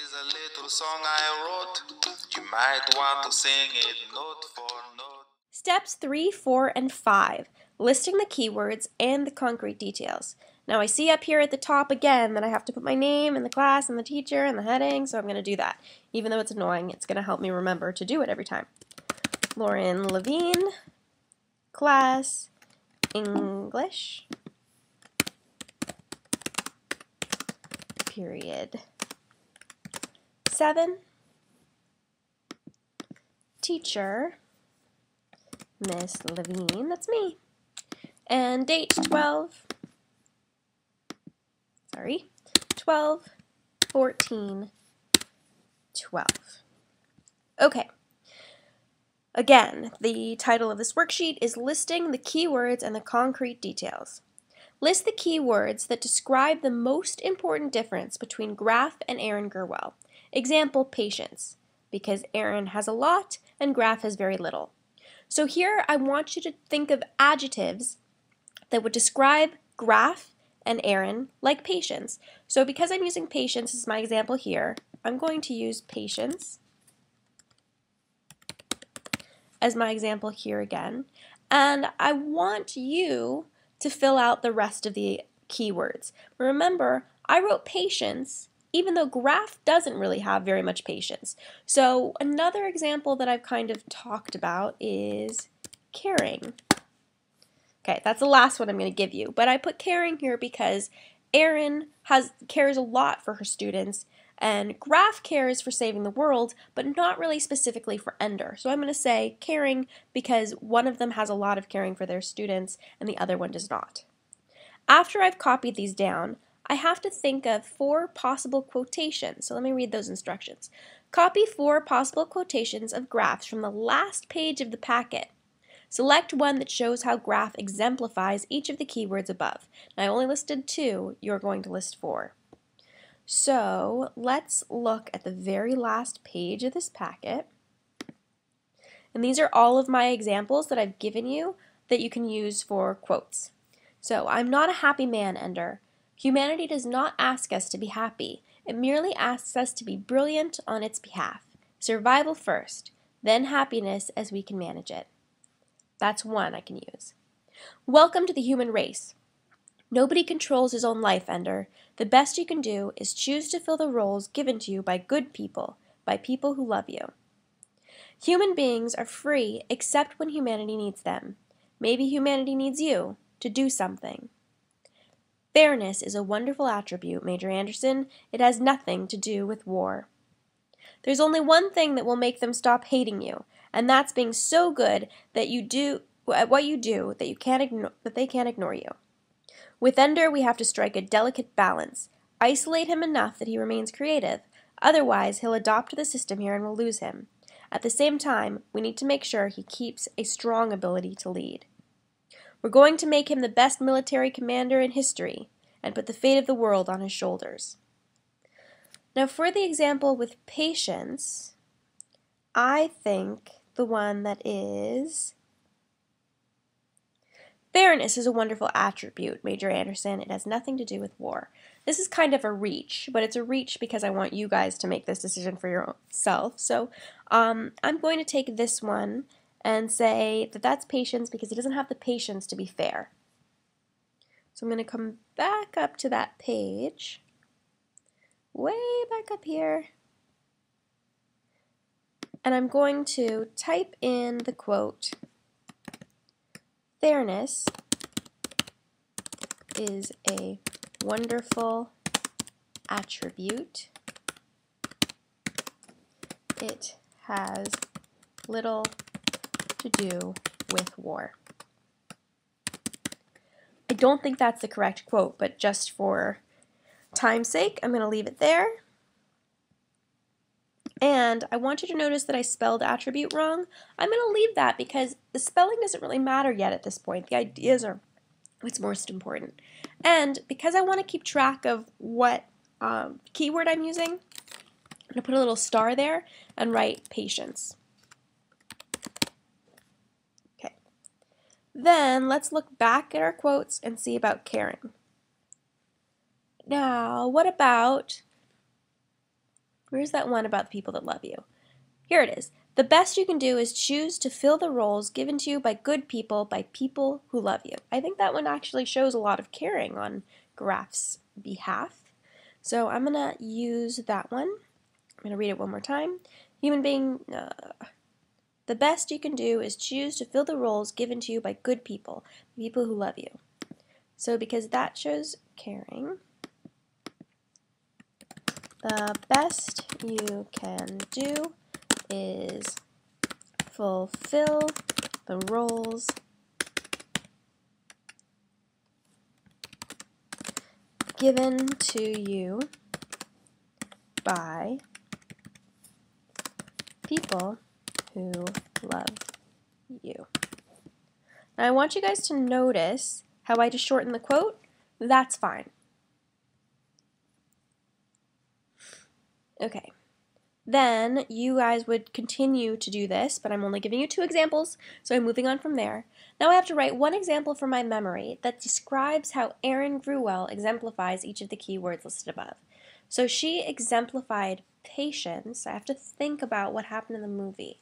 is a little song I wrote. You might want to sing it note for note. Steps 3, 4, and 5, listing the keywords and the concrete details. Now I see up here at the top again that I have to put my name and the class and the teacher and the heading, so I'm going to do that. Even though it's annoying, it's going to help me remember to do it every time. Lauren Levine, class, English, period 7, teacher, Miss Levine, that's me, and date 12/14/12. Okay. Again, the title of this worksheet is Listing the Keywords and the Concrete Details. List the keywords that describe the most important difference between Graf and Aaron Gerwell. Example, patience, because Aaron has a lot and Graf has very little. So here I want you to think of adjectives that would describe Graf and Aaron like patience. So because I'm using patience as my example here, I'm going to use patience as my example here again. And I want you to fill out the rest of the keywords. Remember, I wrote patience even though Graf doesn't really have very much patience. So another example that I've kind of talked about is caring. Okay, that's the last one I'm going to give you, but I put caring here because Erin cares a lot for her students, and Graf cares for saving the world, but not really specifically for Ender. So I'm going to say caring because one of them has a lot of caring for their students and the other one does not. After I've copied these down, I have to think of 4 possible quotations. So let me read those instructions. Copy 4 possible quotations of graphs from the last page of the packet. Select one that shows how Graf exemplifies each of the keywords above. Now, I only listed 2, you're going to list 4. So let's look at the very last page of this packet. And these are all of my examples that I've given you that you can use for quotes. So, I'm not a happy man, Ender. Humanity does not ask us to be happy. It merely asks us to be brilliant on its behalf. Survival first, then happiness as we can manage it. That's one I can use. Welcome to the human race. Nobody controls his own life, Ender. The best you can do is choose to fill the roles given to you by good people, by people who love you. Human beings are free except when humanity needs them. Maybe humanity needs you to do something. Fairness is a wonderful attribute, Major Anderson. It has nothing to do with war. There's only one thing that will make them stop hating you, and that's being so good that you do at what you do that they can't ignore you. With Ender, we have to strike a delicate balance. Isolate him enough that he remains creative. Otherwise, he'll adopt the system here and we'll lose him. At the same time, we need to make sure he keeps a strong ability to lead. We're going to make him the best military commander in history and put the fate of the world on his shoulders. Now, for the example with patience, I think the one that is fairness is a wonderful attribute, Major Anderson. It has nothing to do with war. This is kind of a reach, but it's a reach because I want you guys to make this decision for yourself. So I'm going to take this one and say that that's patience because he doesn't have the patience to be fair. So I'm going to come back up to that page, way back up here, and I'm going to type in the quote, fairness is a wonderful attribute. It has little to do with war. I don't think that's the correct quote, but just for time's sake, I'm going to leave it there. And I want you to notice that I spelled attribute wrong. I'm going to leave that because the spelling doesn't really matter yet at this point. The ideas are what's most important. And because I want to keep track of what keyword I'm using, I'm going to put a little star there and write patience. Okay. Then let's look back at our quotes and see about caring. Now, what about Where's that one about the people that love you? Here it is. The best you can do is choose to fill the roles given to you by good people, by people who love you. I think that one actually shows a lot of caring on Graph's behalf. So I'm going to use that one. I'm going to read it one more time. Human being, the best you can do is choose to fill the roles given to you by good people, people who love you. So because that shows caring, the best you can do is fulfill the roles given to you by people who love you. Now I want you guys to notice how I just shortened the quote. That's fine. Okay. Then you guys would continue to do this, but I'm only giving you 2 examples, so I'm moving on from there. Now I have to write one example for my memory that describes how Erin Gruwell exemplifies each of the keywords listed above. So she exemplified patience. I have to think about what happened in the movie.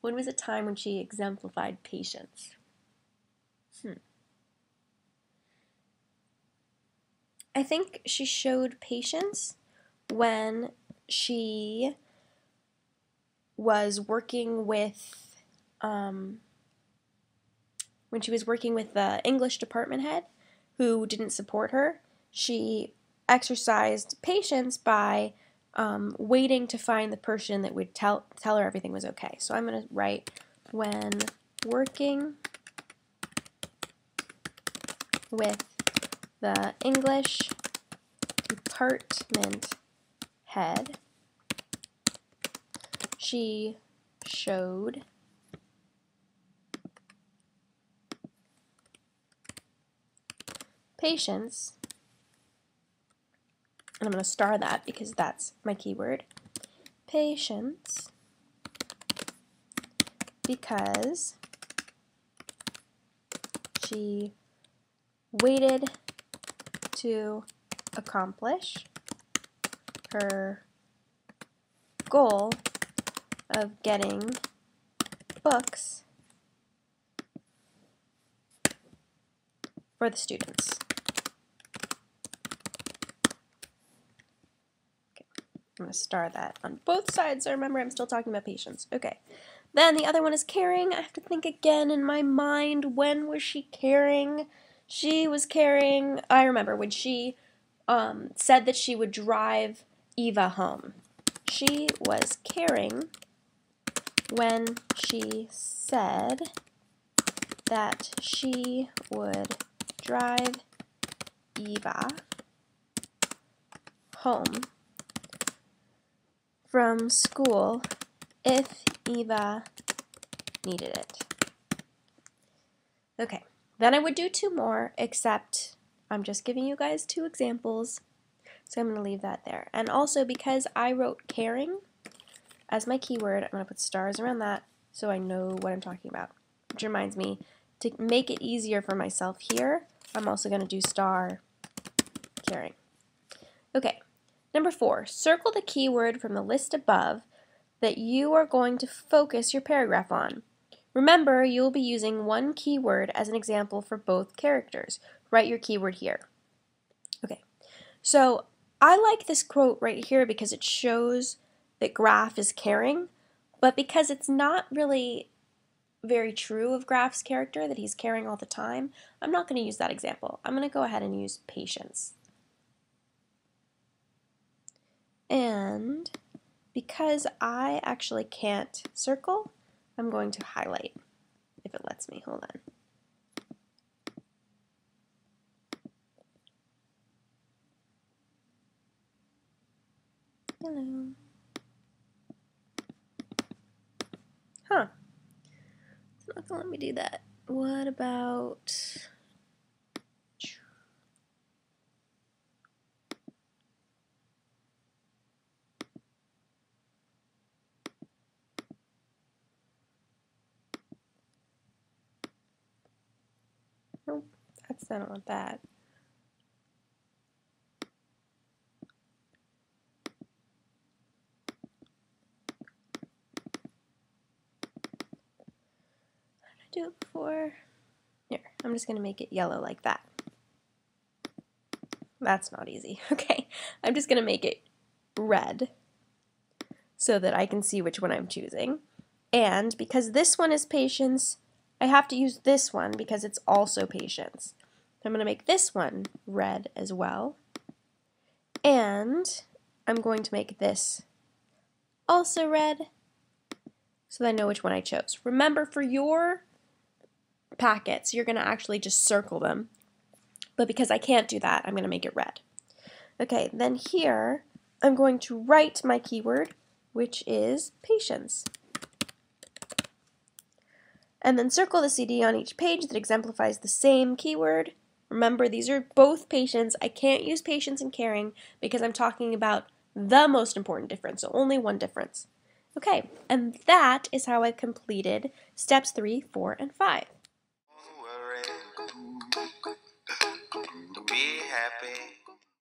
When was a time when she exemplified patience? I think she showed patience when she was working with the English department head who didn't support her. She exercised patience by waiting to find the person that would tell her everything was okay. So I'm going to write, when working with the English department head, she showed patience, and I'm going to star that because that's my keyword, patience, because she waited to accomplish her goal of getting books for the students. Okay. I'm going to star that on both sides, so remember I'm still talking about patience. Okay. Then the other one is caring. I have to think again in my mind, when was she caring? She was caring, I remember, when she said that she would drive Eva home. She was caring when she said that she would drive Eva home from school if Eva needed it. Okay, then I would do 2 more, except I'm just giving you guys 2 examples, so I'm going to leave that there. And also, because I wrote caring as my keyword, I'm going to put stars around that so I know what I'm talking about. Which reminds me, to make it easier for myself here, I'm also going to do star caring. Okay, number 4, circle the keyword from the list above that you are going to focus your paragraph on. Remember, you'll be using one keyword as an example for both characters. Write your keyword here. Okay, so I like this quote right here because it shows that Graph is caring, but because it's not really very true of Graph's character, that he's caring all the time, I'm not going to use that example. I'm going to go ahead and use patience. And because I actually can't circle, I'm going to highlight, if it lets me. Hold on. Hello. Huh. It's not going to let me do that. What about... Nope, I don't want that. do it before. Here, I'm just going to make it yellow like that. That's not easy. Okay, I'm just going to make it red so that I can see which one I'm choosing. And because this one is patience, I have to use this one because it's also patience. I'm going to make this one red as well. And I'm going to make this also red so that I know which one I chose. Remember, for your packets, you're going to actually just circle them. But because I can't do that, I'm going to make it red. Okay, then here, I'm going to write my keyword, which is patience. And then circle the CD on each page that exemplifies the same keyword. Remember, these are both patience. I can't use patience and caring because I'm talking about the most important difference, so only one difference. Okay, and that is how I completed steps 3, 4, and 5. Be happy.